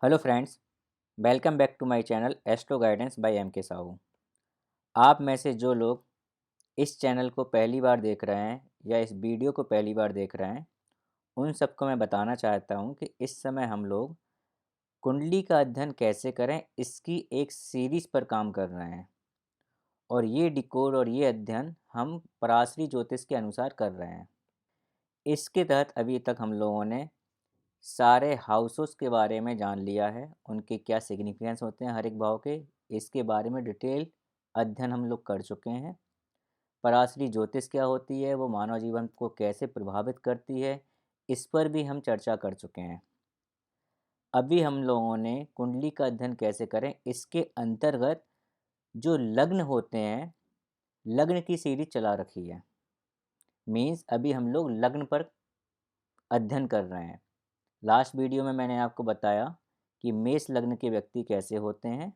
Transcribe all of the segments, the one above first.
Hello friends, welcome back to my channel astro guidance by M K Sahu. आप में से जो लोग इस चैनल को पहली बार देख रहे हैं या इस वीडियो को पहली बार देख रहे हैं, उन सबको मैं बताना चाहता हूं कि इस समय हम लोग कुंडली का अध्ययन कैसे करें, इसकी एक सीरीज़ पर काम कर रहे हैं। और ये डिकोड और ये अध्ययन हम पराशरी ज्योतिष के अनुसार कर रहे हैं। इसके तहत अभी तक हम लोगों ने सारे हाउसेस के बारे में जान लिया है, उनके क्या सिग्निफिकेंस होते हैं हर एक भाव के, इसके बारे में डिटेल अध्ययन हम लोग कर चुके हैं। पराशरी ज्योतिष क्या होती है, वो मानव जीवन को कैसे प्रभावित करती है, इस पर भी हम चर्चा कर चुके हैं। अभी हम लोगों ने कुंडली का अध्ययन कैसे करें, इसके अंतर्गत जो लग्न होते हैं, लग्न की सीरीज चला रखी है। मीन्स अभी हम लोग लग्न पर अध्ययन कर रहे हैं। लास्ट वीडियो में मैंने आपको बताया कि मेष लग्न के व्यक्ति कैसे होते हैं,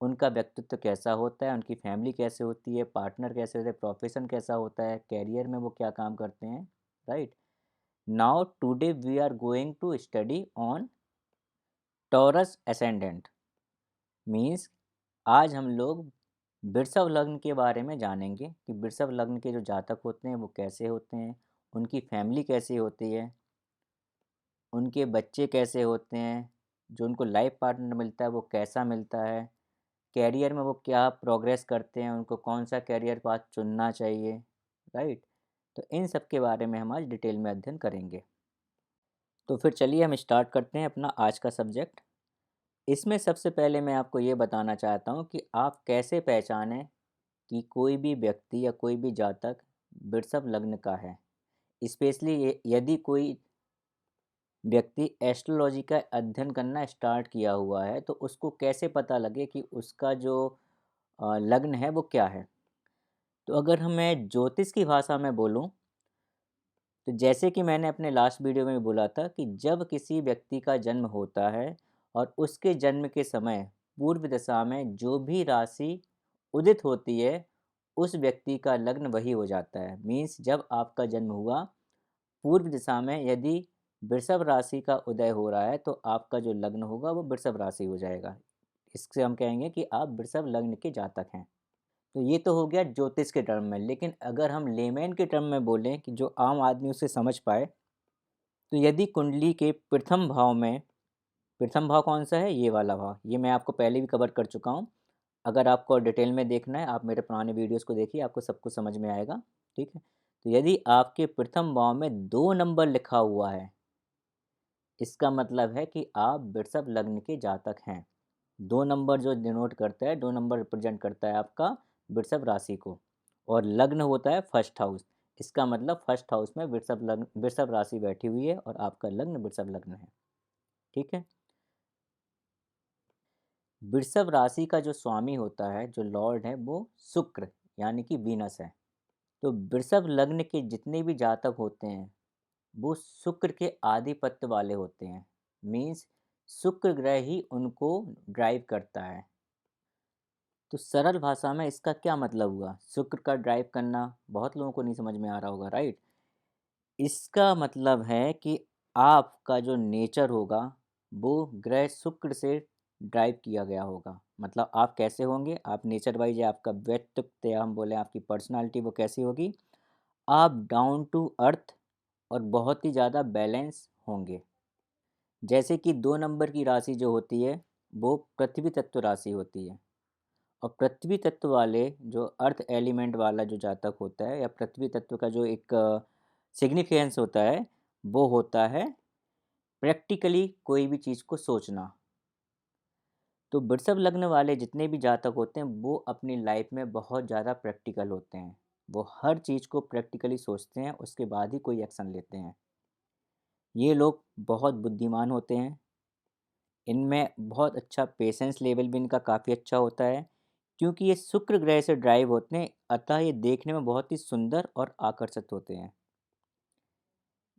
उनका व्यक्तित्व कैसा होता है, उनकी फैमिली कैसे होती है, पार्टनर कैसे होते हैं, प्रोफेशन कैसा होता है, कैरियर में वो क्या काम करते हैं। Right now today we are going to study on Taurus ascendant. Means आज हम लोग वृषभ लग्न के बारे में जानेंगे कि वृषभ लग्न के जो जातक होते हैं वो कैसे होते हैं, उनकी फैमिली कैसी होती है, उनके बच्चे कैसे होते हैं, जो उनको लाइफ पार्टनर मिलता है वो कैसा मिलता है, कैरियर में वो क्या प्रोग्रेस करते हैं, उनको कौन सा कैरियर पाथ चुनना चाहिए। राइट, तो इन सब के बारे में हम आज डिटेल में अध्ययन करेंगे। तो फिर चलिए हम स्टार्ट करते हैं अपना आज का सब्जेक्ट। इसमें सबसे पहले मैं आपको ये बताना चाहता हूँ कि आप कैसे पहचानें कि कोई भी व्यक्ति या कोई भी जातक वृषभ लग्न का है। स्पेशली यदि कोई व्यक्ति एस्ट्रोलॉजी का अध्ययन करना स्टार्ट किया हुआ है, तो उसको कैसे पता लगे कि उसका जो लग्न है वो क्या है। तो अगर मैं ज्योतिष की भाषा में बोलूं, तो जैसे कि मैंने अपने लास्ट वीडियो में बोला था कि जब किसी व्यक्ति का जन्म होता है और उसके जन्म के समय पूर्व दशा में जो भी राशि उदित होती है, उस व्यक्ति का लग्न वही हो जाता है। मीन्स जब आपका जन्म हुआ, पूर्व दिशा में यदि वृषभ राशि का उदय हो रहा है, तो आपका जो लग्न होगा वो वृषभ राशि हो जाएगा। इससे हम कहेंगे कि आप वृषभ लग्न के जातक हैं। तो ये तो हो गया ज्योतिष के टर्म में। लेकिन अगर हम लेमैन के टर्म में बोलें कि जो आम आदमी उसे समझ पाए, तो यदि कुंडली के प्रथम भाव में, प्रथम भाव कौन सा है, ये वाला भाव, ये मैं आपको पहले भी कवर कर चुका हूँ। अगर आपको डिटेल में देखना है, आप मेरे पुराने वीडियोस को देखिए, आपको सब कुछ समझ में आएगा। ठीक है, तो यदि आपके प्रथम भाव में 2 नंबर लिखा हुआ है, इसका मतलब है कि आप वृषभ लग्न के जातक हैं। 2 नंबर जो डिनोट करता है, 2 नंबर रिप्रेजेंट करता है आपका वृषभ राशि को, और लग्न होता है फर्स्ट हाउस। इसका मतलब फर्स्ट हाउस में वृषभ लग्न, वृषभ राशि बैठी हुई है और आपका लग्न वृषभ लग्न है। ठीक है, वृषभ राशि का जो स्वामी होता है, जो लॉर्ड है, वो शुक्र यानी कि वीनस है। तो वृषभ लग्न के जितने भी जातक होते हैं वो शुक्र के आधिपत्य वाले होते हैं। मीन्स शुक्र ग्रह ही उनको ड्राइव करता है। तो सरल भाषा में इसका क्या मतलब हुआ, शुक्र का ड्राइव करना बहुत लोगों को नहीं समझ में आ रहा होगा। राइट, इसका मतलब है कि आपका जो नेचर होगा वो ग्रह शुक्र से ड्राइव किया गया होगा। मतलब आप कैसे होंगे, आप नेचर वाइज, आपका व्यक्तित्व या हम बोले आपकी पर्सनालिटी वो कैसी होगी, आप डाउन टू अर्थ और बहुत ही ज़्यादा बैलेंस होंगे। जैसे कि 2 नंबर की राशि जो होती है वो पृथ्वी तत्व राशि होती है, और पृथ्वी तत्व वाले जो अर्थ एलिमेंट वाला जो जातक होता है, या पृथ्वी तत्व का जो एक सिग्निफिकेंस होता है, वो होता है प्रैक्टिकली कोई भी चीज़ को सोचना। तो वृषभ लग्न वाले जितने भी जातक होते हैं वो अपनी लाइफ में बहुत ज़्यादा प्रैक्टिकल होते हैं। वो हर चीज़ को प्रैक्टिकली सोचते हैं, उसके बाद ही कोई एक्शन लेते हैं। ये लोग बहुत बुद्धिमान होते हैं, इनमें बहुत अच्छा पेशेंस लेवल भी इनका काफ़ी अच्छा होता है, क्योंकि ये शुक्र ग्रह से ड्राइव होते हैं। अतः ये देखने में बहुत ही सुंदर और आकर्षक होते हैं।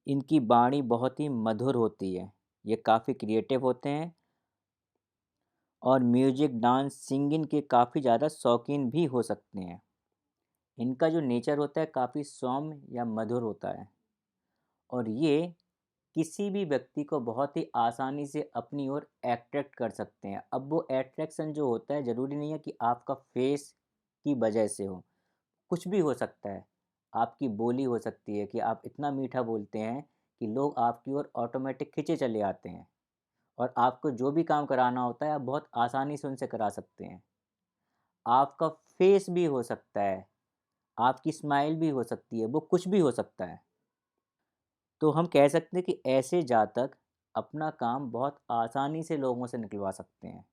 इनकी वाणी बहुत ही मधुर होती है, ये काफ़ी क्रिएटिव होते हैं, और म्यूजिक, डांस, सिंगिंग के काफ़ी ज़्यादा शौकीन भी हो सकते हैं। इनका जो नेचर होता है काफ़ी सौम्य या मधुर होता है, और ये किसी भी व्यक्ति को बहुत ही आसानी से अपनी ओर अट्रैक्ट कर सकते हैं। अब वो अट्रैक्शन जो होता है ज़रूरी नहीं है कि आपका फेस की वजह से हो, कुछ भी हो सकता है। आपकी बोली हो सकती है कि आप इतना मीठा बोलते हैं कि लोग आपकी ओर ऑटोमेटिक खींचे चले आते हैं और आपको जो भी काम कराना होता है आप बहुत आसानी से उनसे करा सकते हैं। आपका फेस भी हो सकता है, आपकी स्माइल भी हो सकती है, वो कुछ भी हो सकता है। तो हम कह सकते हैं कि ऐसे जातक अपना काम बहुत आसानी से लोगों से निकलवा सकते हैं।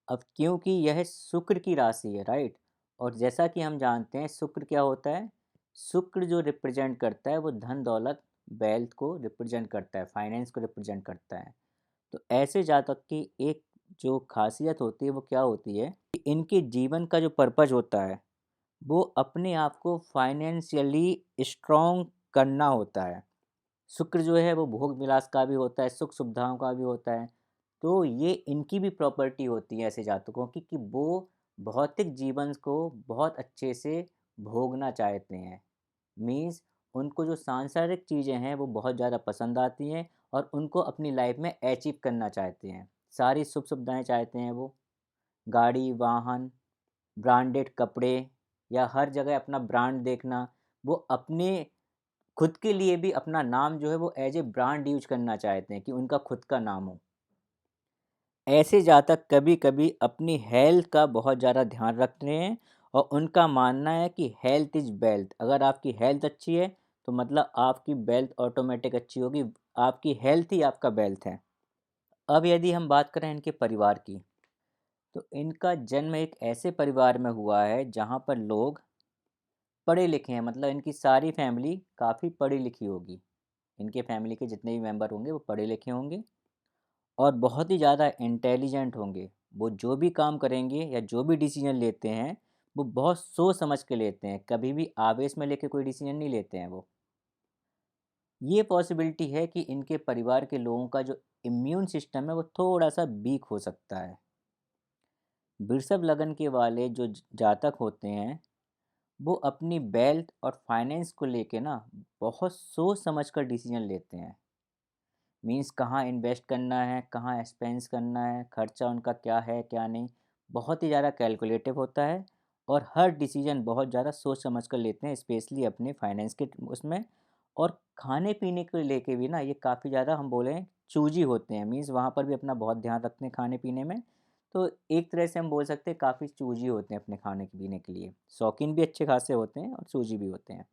अब क्योंकि यह शुक्र की राशि है, राइट? और जैसा कि हम जानते हैं शुक्र क्या होता है? शुक्र जो रिप्रेजेंट करता है वो धन दौलत वेल्थ को रिप्रेजेंट करता है, फाइनेंस को रिप्रेजेंट करता है। तो ऐसे जातक की एक जो खासियत होती है वो क्या होती है कि इनके जीवन का जो पर्पज होता है वो अपने आप को फाइनेंशियली स्ट्रॉन्ग करना होता है। शुक्र जो है वो भोग विलास का भी होता है, सुख सुविधाओं का भी होता है। तो ये इनकी भी प्रॉपर्टी होती है ऐसे जातकों की कि वो भौतिक जीवन को बहुत अच्छे से भोगना चाहते हैं। मीन्स उनको जो सांसारिक चीज़ें हैं वो बहुत ज़्यादा पसंद आती हैं और उनको अपनी लाइफ में अचीव करना चाहते हैं। सारी सुख सुविधाएँ चाहते हैं वो, गाड़ी, वाहन, ब्रांडेड कपड़े या हर जगह अपना ब्रांड देखना। वो अपने खुद के लिए भी अपना नाम जो है वो एज ए ब्रांड यूज करना चाहते हैं कि उनका खुद का नाम हो। ऐसे जातक कभी कभी अपनी हेल्थ का बहुत ज़्यादा ध्यान रखते हैं और उनका मानना है कि हेल्थ इज़ वेल्थ। अगर आपकी हेल्थ अच्छी है तो मतलब आपकी वेल्थ ऑटोमेटिक अच्छी होगी। आपकी हेल्थ ही आपका वेल्थ है। अब यदि हम बात करें इनके परिवार की, तो इनका जन्म एक ऐसे परिवार में हुआ है जहाँ पर लोग पढ़े लिखे हैं। मतलब इनकी सारी फैमिली काफ़ी पढ़ी लिखी होगी। इनके फैमिली के जितने भी मेंबर होंगे वो पढ़े लिखे होंगे और बहुत ही ज़्यादा इंटेलिजेंट होंगे। वो जो भी काम करेंगे या जो भी डिसीजन लेते हैं वो बहुत सोच समझ के लेते हैं, कभी भी आवेश में लेके कोई डिसीजन नहीं लेते हैं वो। ये पॉसिबिलिटी है कि इनके परिवार के लोगों का जो इम्यून सिस्टम है वो थोड़ा सा वीक हो सकता है। वृषभ लगन के वाले जो जातक होते हैं वो अपनी वेल्थ और फाइनेंस को लेके ना बहुत सोच समझ कर डिसीजन लेते हैं। मीन्स कहाँ इन्वेस्ट करना है, कहाँ एक्सपेंस करना है, खर्चा उनका क्या है क्या नहीं, बहुत ही ज़्यादा कैलकुलेटिव होता है और हर डिसीजन बहुत ज़्यादा सोच समझ कर लेते हैं, स्पेशली अपने फाइनेंस के उसमें। और खाने पीने को लेके भी ना ये काफ़ी ज़्यादा हम बोलें चूजी होते हैं। मीन्स वहाँ पर भी अपना बहुत ध्यान रखते हैं खाने पीने में। तो एक तरह से हम बोल सकते हैं काफ़ी चूजी होते हैं अपने खाने पीने के लिए। शौकीन भी अच्छे खासे होते हैं और चूजी भी होते हैं।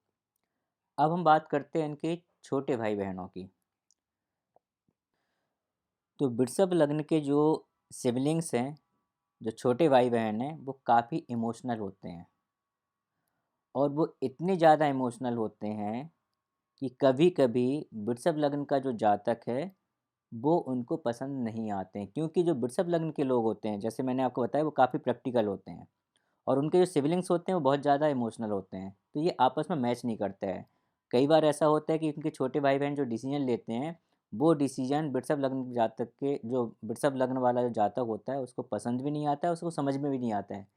अब हम बात करते हैं इनके छोटे भाई बहनों की। तो वृषभ लग्न के जो सिबलिंग्स हैं, जो छोटे भाई बहन हैं, वो काफ़ी इमोशनल होते हैं और वो इतने ज़्यादा इमोशनल होते हैं कि कभी-कभी वृषभ लग्न का जो जातक है, वो उनको पसंद नहीं आते हैं। क्योंकि जो वृषभ लग्न के लोग होते हैं, जैसे मैंने आपको बताया, वो काफ़ी प्रैक्टिकल होते हैं और उनके जो सिबलिंग्स होते हैं, वो बहुत ज़्यादा इमोशनल होते हैं। तो ये आपस में मैच नहीं करते हैं। कई बार ऐसा होता है कि उनके छोटे भाई-बहन जो डिसीज़न लेते हैं, वो डिसीज़न वृषभ लग्न वाला जो जातक होता है, उसको पसंद भी नहीं आता है, उसको समझ में भी नहीं आता है।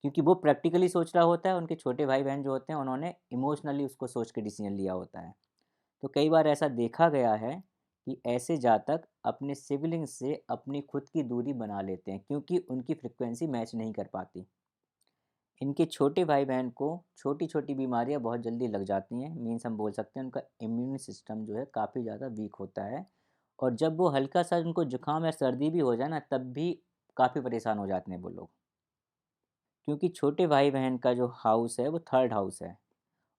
क्योंकि वो प्रैक्टिकली सोच रहा होता है, उनके छोटे भाई-बहन जो होते हैं, उन्होंने इमोशनली उसको सोच के डिसीज़न लिया होता है। तो कई बार ऐसा देखा गया है कि ऐसे जातक अपने सिबलिंग्स से अपनी खुद की दूरी बना लेते हैं क्योंकि उनकी फ्रीक्वेंसी मैच नहीं कर पाती। इनके छोटे भाई बहन को छोटी छोटी बीमारियां बहुत जल्दी लग जाती हैं। मीन्स हम बोल सकते हैं उनका इम्यून सिस्टम जो है काफ़ी ज़्यादा वीक होता है और जब वो हल्का सा उनको जुकाम या सर्दी भी हो जाए ना तब भी काफ़ी परेशान हो जाते हैं वो लोग। क्योंकि छोटे भाई बहन का जो हाउस है वो थर्ड हाउस है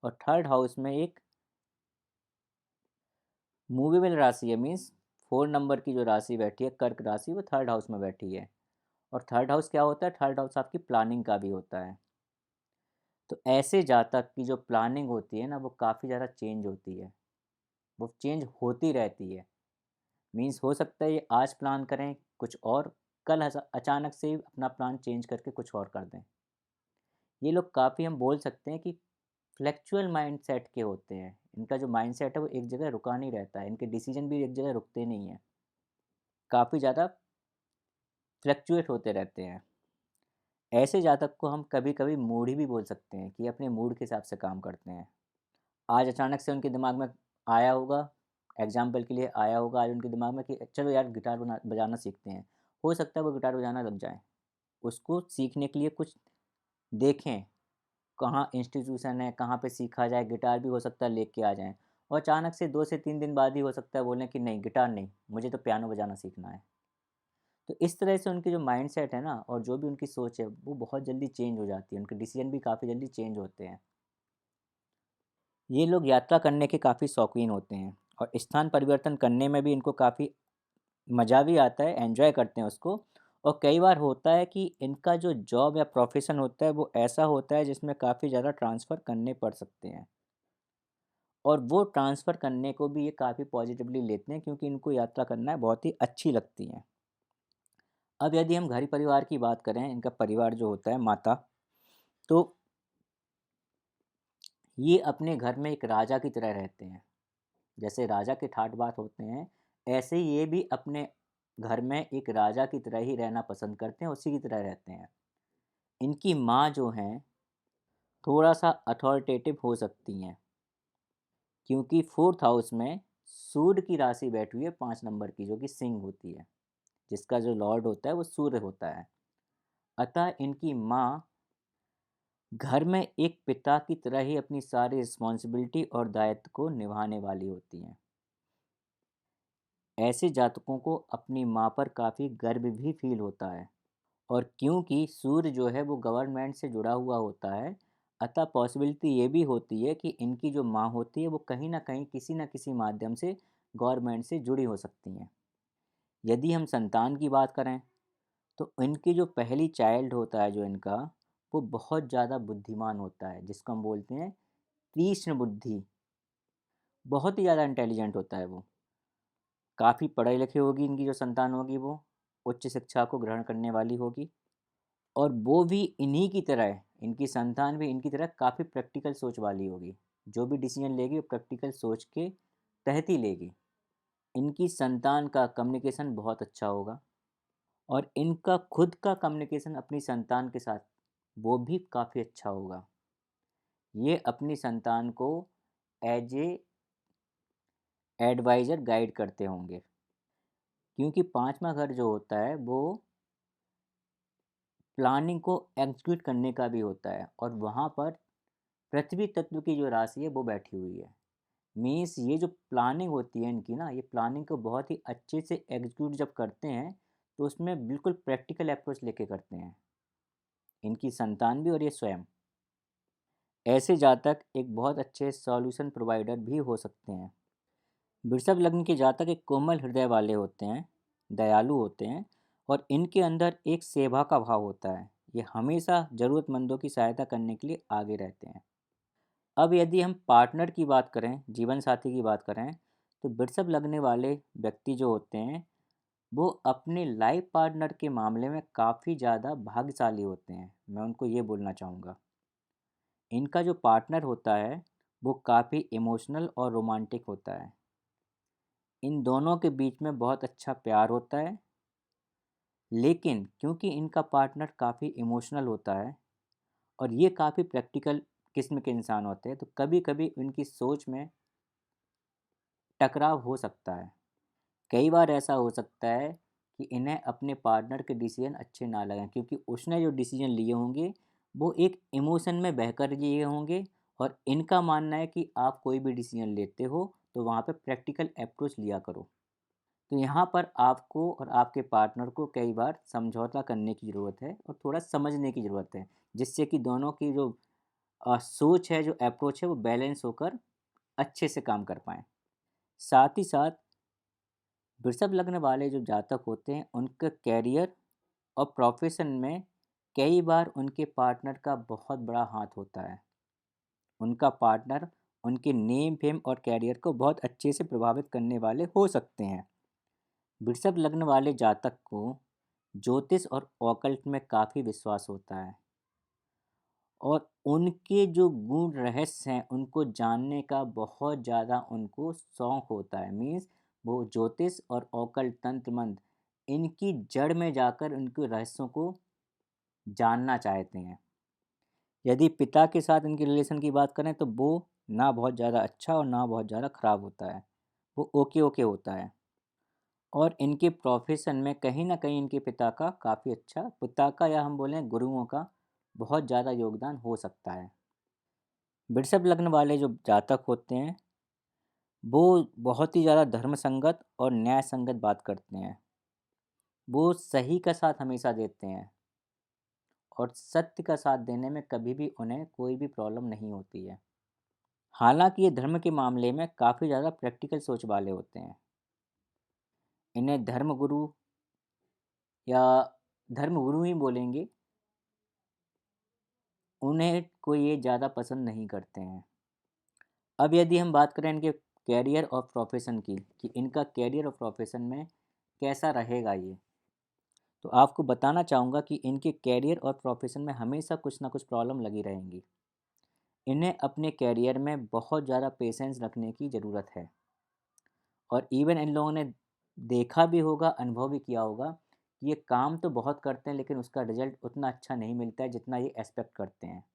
और थर्ड हाउस में एक मूवेबल राशि है। मीन्स 4 नंबर की जो राशि बैठी है कर्क राशि, वो थर्ड हाउस में बैठी है। और थर्ड हाउस क्या होता है? थर्ड हाउस आपकी प्लानिंग का भी होता है। तो ऐसे जातक की जो प्लानिंग होती है ना वो काफ़ी ज़्यादा चेंज होती है, वो चेंज होती रहती है। मीन्स हो सकता है ये आज प्लान करें कुछ और, कल अचानक से अपना प्लान चेंज करके कुछ और कर दें। ये लोग काफ़ी हम बोल सकते हैं कि फ्लेक्चुअल माइंडसेट के होते हैं। इनका जो माइंडसेट है वो एक जगह रुका नहीं रहता है, इनके डिसीजन भी एक जगह रुकते नहीं हैं, काफ़ी ज़्यादा फ्लक्चुएट होते रहते हैं। ऐसे जातक को हम कभी कभी मूडी भी बोल सकते हैं कि अपने मूड के हिसाब से काम करते हैं। आज अचानक से उनके दिमाग में आया होगा, एग्जाम्पल के लिए आया होगा आज उनके दिमाग में कि चलो यार गिटार बजाना सीखते हैं। हो सकता है वो गिटार बजाना लग जाए। उसको सीखने के लिए कुछ देखें, कहाँ इंस्टीट्यूशन है, कहाँ पे सीखा जाए, गिटार भी हो सकता है लेके आ जाएँ और अचानक से 2 से 3 दिन बाद ही हो सकता है बोलें कि नहीं गिटार नहीं, मुझे तो पियानो बजाना सीखना है। तो इस तरह से उनकी जो माइंडसेट है ना और जो भी उनकी सोच है, वो बहुत जल्दी चेंज हो जाती है, उनके डिसीज़न भी काफ़ी जल्दी चेंज होते हैं। ये लोग यात्रा करने के काफ़ी शौकीन होते हैं और स्थान परिवर्तन करने में भी इनको काफ़ी मज़ा भी आता है, एन्जॉय करते हैं उसको। और कई बार होता है कि इनका जो जॉब या प्रोफ़ेशन होता है, वो ऐसा होता है जिसमें काफ़ी ज़्यादा ट्रांसफ़र करने पड़ सकते हैं। और वो ट्रांसफ़र करने को भी ये काफ़ी पॉज़िटिवली लेते हैं क्योंकि इनको यात्रा करना बहुत ही अच्छी लगती हैं। अब यदि हम घर परिवार की बात करें, इनका परिवार जो होता है माता, तो ये अपने घर में एक राजा की तरह रहते हैं। जैसे राजा के ठाट बाट होते हैं, ऐसे ही ये भी अपने घर में एक राजा की तरह ही रहना पसंद करते हैं, उसी की तरह रहते हैं। इनकी माँ जो हैं, थोड़ा-सा अथॉरिटेटिव हो सकती हैं, क्योंकि 4th हाउस में सूर्य की राशि बैठी हुई है 5 नंबर की, जो कि सिंह होती है, जिसका जो लॉर्ड होता है वो सूर्य होता है। अतः इनकी माँ घर में एक पिता की तरह ही अपनी सारी रिस्पॉन्सिबिलिटी और दायित्व को निभाने वाली होती हैं। ऐसे जातकों को अपनी माँ पर काफ़ी गर्व भी फील होता है और क्योंकि सूर्य जो है वो गवर्नमेंट से जुड़ा हुआ होता है, अतः पॉसिबिलिटी ये भी होती है कि इनकी जो माँ होती है वो कहीं न कहीं किसी न किसी माध्यम से गवर्नमेंट से जुड़ी हो सकती हैं। यदि हम संतान की बात करें, तो इनकी जो पहली चाइल्ड होता है जो इनका, वो बहुत ज़्यादा बुद्धिमान होता है, जिसको हम बोलते हैं तीक्ष्ण बुद्धि। बहुत ही ज़्यादा इंटेलिजेंट होता है वो। काफ़ी पढ़ी लिखी होगी इनकी जो संतान होगी वो, उच्च शिक्षा को ग्रहण करने वाली होगी और वो भी इन्हीं की तरह, इनकी संतान भी इनकी तरह काफ़ी प्रैक्टिकल सोच वाली होगी। जो भी डिसीजन लेगी वो प्रैक्टिकल सोच के तहत ही लेगी। इनकी संतान का कम्युनिकेशन बहुत अच्छा होगा और इनका खुद का कम्युनिकेशन अपनी संतान के साथ वो भी काफ़ी अच्छा होगा। ये अपनी संतान को एज ए एडवाइज़र गाइड करते होंगे, क्योंकि 5वां घर जो होता है वो प्लानिंग को एग्जीक्यूट करने का भी होता है और वहाँ पर पृथ्वी तत्व की जो राशि है वो बैठी हुई है। मीन्स ये जो प्लानिंग होती है इनकी ना, ये प्लानिंग को बहुत ही अच्छे से एग्जीक्यूट जब करते हैं, तो उसमें बिल्कुल प्रैक्टिकल अप्रोच लेके करते हैं, इनकी संतान भी और ये स्वयं। ऐसे जातक एक बहुत अच्छे सॉल्यूशन प्रोवाइडर भी हो सकते हैं। वृषभ लग्न के जातक एक कोमल हृदय वाले होते हैं, दयालु होते हैं और इनके अंदर एक सेवा का भाव होता है। ये हमेशा ज़रूरतमंदों की सहायता करने के लिए आगे रहते हैं। अब यदि हम पार्टनर की बात करें, जीवन साथी की बात करें, तो वृषभ लगने वाले व्यक्ति जो होते हैं, वो अपने लाइफ पार्टनर के मामले में काफ़ी ज़्यादा भाग्यशाली होते हैं। मैं उनको ये बोलना चाहूँगा। इनका जो पार्टनर होता है, वो काफ़ी इमोशनल और रोमांटिक होता है। इन दोनों के बीच में बहुत अच्छा प्यार होता है, लेकिन क्योंकि इनका पार्टनर काफ़ी इमोशनल होता है और ये काफ़ी प्रैक्टिकल किस्म के इंसान होते हैं, तो कभी-कभी उनकी सोच में टकराव हो सकता है। कई बार ऐसा हो सकता है कि इन्हें अपने पार्टनर के डिसीजन अच्छे ना लगें, क्योंकि उसने जो डिसीजन लिए होंगे वो एक इमोशन में बहकर लिए होंगे और इनका मानना है कि आप कोई भी डिसीजन लेते हो तो वहाँ पे प्रैक्टिकल अप्रोच लिया करो। तो यहाँ पर आपको और आपके पार्टनर को कई बार समझौता करने की ज़रूरत है और थोड़ा समझने की ज़रूरत है, जिससे कि दोनों की जो सोच है, जो अप्रोच है, वो बैलेंस होकर अच्छे से काम कर पाएँ। साथ ही साथ वृषभ लग्न वाले जो जातक होते हैं, उनका कैरियर और प्रोफेशन में कई बार उनके पार्टनर का बहुत बड़ा हाथ होता है। उनका पार्टनर उनके नेम फेम और कैरियर को बहुत अच्छे से प्रभावित करने वाले हो सकते हैं। वृषभ लग्न वाले जातक को ज्योतिष और ऑकल्ट में काफ़ी विश्वास होता है और उनके जो गूढ़ रहस्य हैं उनको जानने का बहुत ज़्यादा उनको शौक होता है। मीन्स वो ज्योतिष और ऑकल्ट तंत्र मंत्र इनकी जड़ में जाकर उनके रहस्यों को जानना चाहते हैं। यदि पिता के साथ इनके रिलेशन की बात करें तो वो ना बहुत ज़्यादा अच्छा और ना बहुत ज़्यादा ख़राब होता है। वो ओके ओके होता है। और इनके प्रोफेशन में कहीं ना कहीं इनके पिता का काफ़ी अच्छा, पिता का या हम बोलें गुरुओं का बहुत ज़्यादा योगदान हो सकता है। वृषभ लग्न वाले जो जातक होते हैं वो बहुत ही ज़्यादा धर्म संगत और न्याय संगत बात करते हैं। वो सही का साथ हमेशा देते हैं और सत्य का साथ देने में कभी भी उन्हें कोई भी प्रॉब्लम नहीं होती है। हालांकि ये धर्म के मामले में काफ़ी ज़्यादा प्रैक्टिकल सोच वाले होते हैं। इन्हें धर्मगुरु या धर्मगुरु ही बोलेंगे, उन्हें कोई ये ज़्यादा पसंद नहीं करते हैं। अब यदि हम बात करें इनके कैरियर और प्रोफेशन की कि इनका कैरियर और प्रोफेशन में कैसा रहेगा ये, तो आपको बताना चाहूँगा कि इनके कैरियर और प्रोफेशन में हमेशा कुछ ना कुछ प्रॉब्लम लगी रहेंगी। इन्हें अपने कैरियर में बहुत ज़्यादा पेशेंस रखने की ज़रूरत है और इवन इन लोगों ने देखा भी होगा, अनुभव भी किया होगा कि ये काम तो बहुत करते हैं लेकिन उसका रिजल्ट उतना अच्छा नहीं मिलता है जितना ये एक्सपेक्ट करते हैं।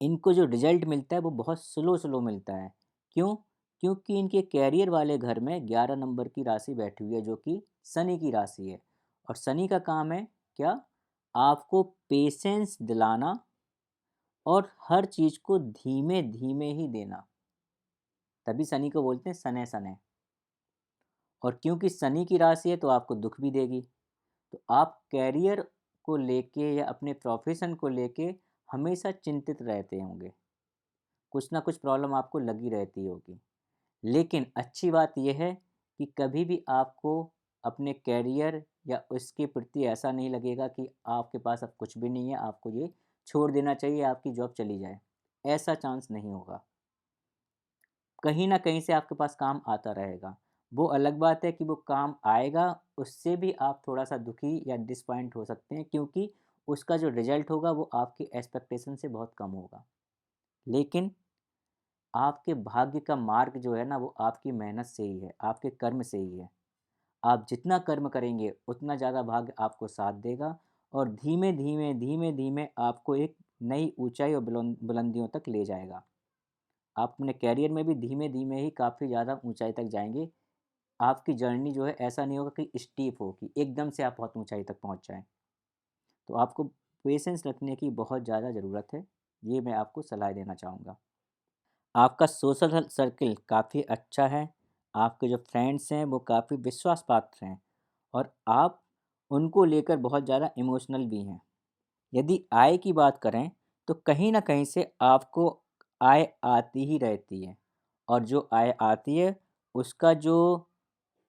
इनको जो रिजल्ट मिलता है वो बहुत स्लो स्लो मिलता है। क्यों? क्योंकि इनके कैरियर वाले घर में 11 नंबर की राशि बैठी हुई है जो कि शनि की राशि है। और शनि का काम है क्या? आपको पेशेंस दिलाना और हर चीज़ को धीमे धीमे ही देना। तभी शनि को बोलते हैं सने सने। और क्योंकि शनि की राशि है तो आपको दुख भी देगी। तो आप कैरियर को लेके या अपने प्रोफेशन को लेके हमेशा चिंतित रहते होंगे, कुछ ना कुछ प्रॉब्लम आपको लगी रहती होगी। लेकिन अच्छी बात यह है कि कभी भी आपको अपने कैरियर या उसके प्रति ऐसा नहीं लगेगा कि आपके पास अब कुछ भी नहीं है, आपको ये छोड़ देना चाहिए, आपकी जॉब चली जाए। ऐसा चांस नहीं होगा। कहीं ना कहीं से आपके पास काम आता रहेगा। वो अलग बात है कि वो काम आएगा, उससे भी आप थोड़ा सा दुखी या डिसपॉइंट हो सकते हैं क्योंकि उसका जो रिजल्ट होगा वो आपकी एक्सपेक्टेशन से बहुत कम होगा। लेकिन आपके भाग्य का मार्ग जो है ना वो आपकी मेहनत से ही है, आपके कर्म से ही है। आप जितना कर्म करेंगे उतना ज़्यादा भाग्य आपको साथ देगा और धीमे धीमे धीमे धीमे आपको एक नई ऊंचाई और बुलंदियों तक ले जाएगा। आप अपने कैरियर में भी धीमे धीमे ही काफ़ी ज़्यादा ऊंचाई तक जाएंगे। आपकी जर्नी जो है ऐसा नहीं होगा कि स्टीप हो कि एकदम से आप बहुत ऊंचाई तक पहुंच जाएं। तो आपको पेशेंस रखने की बहुत ज़्यादा ज़रूरत है, ये मैं आपको सलाह देना चाहूँगा। आपका सोशल सर्किल काफ़ी अच्छा है, आपके जो फ्रेंड्स हैं वो काफ़ी विश्वास पात्र हैं और आप उनको लेकर बहुत ज़्यादा इमोशनल भी हैं। यदि आय की बात करें तो कहीं न कहीं से आपको आय आती ही रहती है और जो आय आती है उसका जो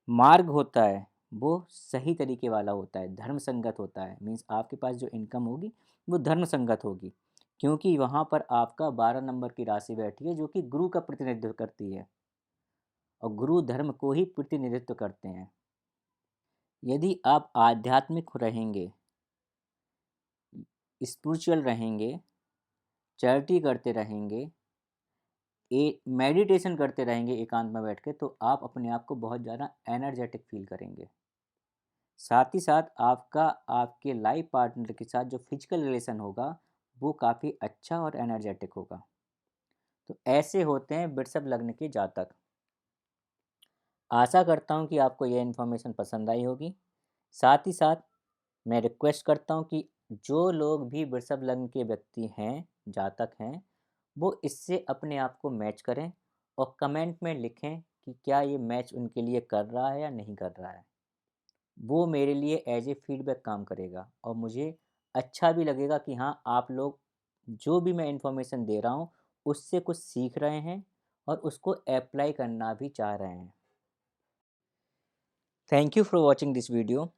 मार्ग होता है वो सही तरीके वाला होता है, धर्म संगत होता है। मीन्स आपके पास जो इनकम होगी वो धर्म संगत होगी क्योंकि वहाँ पर आपका 12 नंबर की राशि बैठी है जो कि गुरु का प्रतिनिधित्व करती है और गुरु धर्म को ही प्रतिनिधित्व करते हैं। यदि आप आध्यात्मिक रहेंगे, स्पिरिचुअल रहेंगे, चैरिटी करते रहेंगे, मेडिटेशन करते रहेंगे एकांत में बैठ के, तो आप अपने आप को बहुत ज़्यादा एनर्जेटिक फील करेंगे। साथ ही साथ आपका आपके लाइफ पार्टनर के साथ जो फिजिकल रिलेशन होगा वो काफ़ी अच्छा और एनर्जेटिक होगा। तो ऐसे होते हैं वृषभ लग्न के जातक। आशा करता हूँ कि आपको यह इन्फॉर्मेशन पसंद आई होगी। साथ ही साथ मैं रिक्वेस्ट करता हूँ कि जो लोग भी वृषभ लग्न के व्यक्ति हैं, जातक हैं, वो इससे अपने आप को मैच करें और कमेंट में लिखें कि क्या ये मैच उनके लिए कर रहा है या नहीं कर रहा है। वो मेरे लिए एज ए फीडबैक काम करेगा और मुझे अच्छा भी लगेगा कि हाँ, आप लोग जो भी मैं इन्फॉर्मेशन दे रहा हूँ उससे कुछ सीख रहे हैं और उसको अप्लाई करना भी चाह रहे हैं। Thank you for watching this video.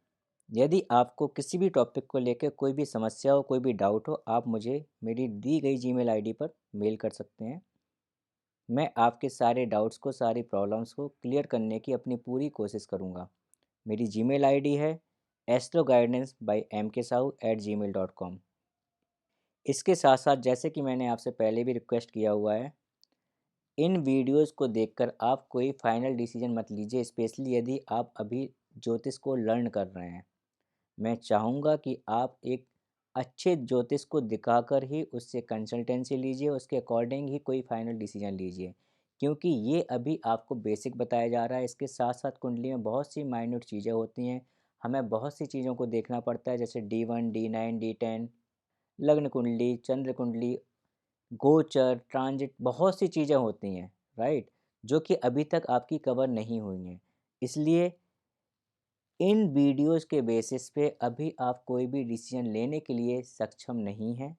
यदि आपको किसी भी टॉपिक को लेकर कोई भी समस्या हो, कोई भी डाउट हो, आप मुझे मेरी दी गई जीमेल आईडी पर मेल कर सकते हैं। मैं आपके सारे डाउट्स को, सारी प्रॉब्लम्स को क्लियर करने की अपनी पूरी कोशिश करूँगा। मेरी जीमेल आईडी है astroguidance@mksahu@gmail.com। इसके साथ साथ जैसे कि मैंने आपसे पहले भी रिक्वेस्ट किया हुआ है, इन वीडियोस को देखकर आप कोई फाइनल डिसीजन मत लीजिए, स्पेशली यदि आप अभी ज्योतिष को लर्न कर रहे हैं। मैं चाहूँगा कि आप एक अच्छे ज्योतिष को दिखाकर ही उससे कंसल्टेंसी लीजिए, उसके अकॉर्डिंग ही कोई फाइनल डिसीजन लीजिए। क्योंकि ये अभी आपको बेसिक बताया जा रहा है। इसके साथ-साथ कुंडली में बहुत सी माइन्यूट चीज़ें होती हैं। हमें बहुत सी चीज़ों को देखना पड़ता है, जैसे D1, D9, D10, लग्न कुंडली, चंद्र कुंडली, गोचर, ट्रांजिट, बहुत सी चीज़ें होती हैं, राइट? जो कि अभी तक आपकी कवर नहीं हुई हैं। इसलिए इन वीडियोज़ के बेसिस पे अभी आप कोई भी डिसीज़न लेने के लिए सक्षम नहीं हैं।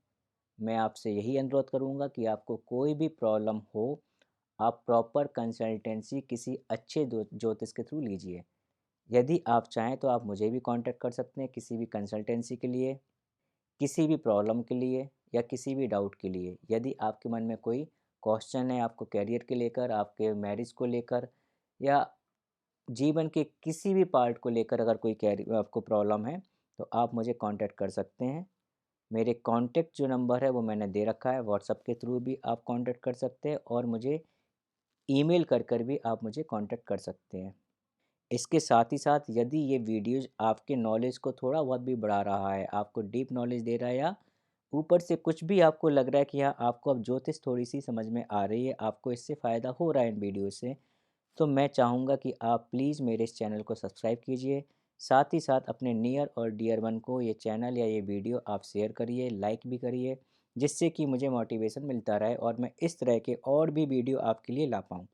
मैं आपसे यही अनुरोध करूँगा कि आपको कोई भी प्रॉब्लम हो, आप प्रॉपर कंसल्टेंसी किसी अच्छे ज्योतिष के थ्रू लीजिए। यदि आप चाहें तो आप मुझे भी कांटेक्ट कर सकते हैं किसी भी कंसल्टेंसी के लिए, किसी भी प्रॉब्लम के लिए या किसी भी डाउट के लिए। यदि आपके मन में कोई क्वेश्चन है, आपको करियर के लेकर, आपके मैरिज को लेकर या जीवन के किसी भी पार्ट को लेकर अगर कोई आपको प्रॉब्लम है, तो आप मुझे कांटेक्ट कर सकते हैं। मेरे कॉन्टैक्ट जो नंबर है वो मैंने दे रखा है, व्हाट्सएप के थ्रू भी आप कांटेक्ट कर सकते हैं और मुझे ईमेल कर भी आप मुझे कांटेक्ट कर सकते हैं। इसके साथ ही साथ यदि ये वीडियोज़ आपके नॉलेज को थोड़ा बहुत भी बढ़ा रहा है, आपको डीप नॉलेज दे रहा है या ऊपर से कुछ भी आपको लग रहा है कि हाँ, आपको अब ज्योतिष थोड़ी-सी समझ में आ रही है, आपको इससे फ़ायदा हो रहा है इन वीडियो से, तो मैं चाहूँगा कि आप प्लीज़ मेरे इस चैनल को सब्सक्राइब कीजिए। साथ ही साथ अपने नियर और डियर वन को ये चैनल या ये वीडियो आप शेयर करिए, लाइक भी करिए, जिससे कि मुझे मोटिवेशन मिलता रहे और मैं इस तरह के और भी वीडियो आपके लिए ला पाऊँ।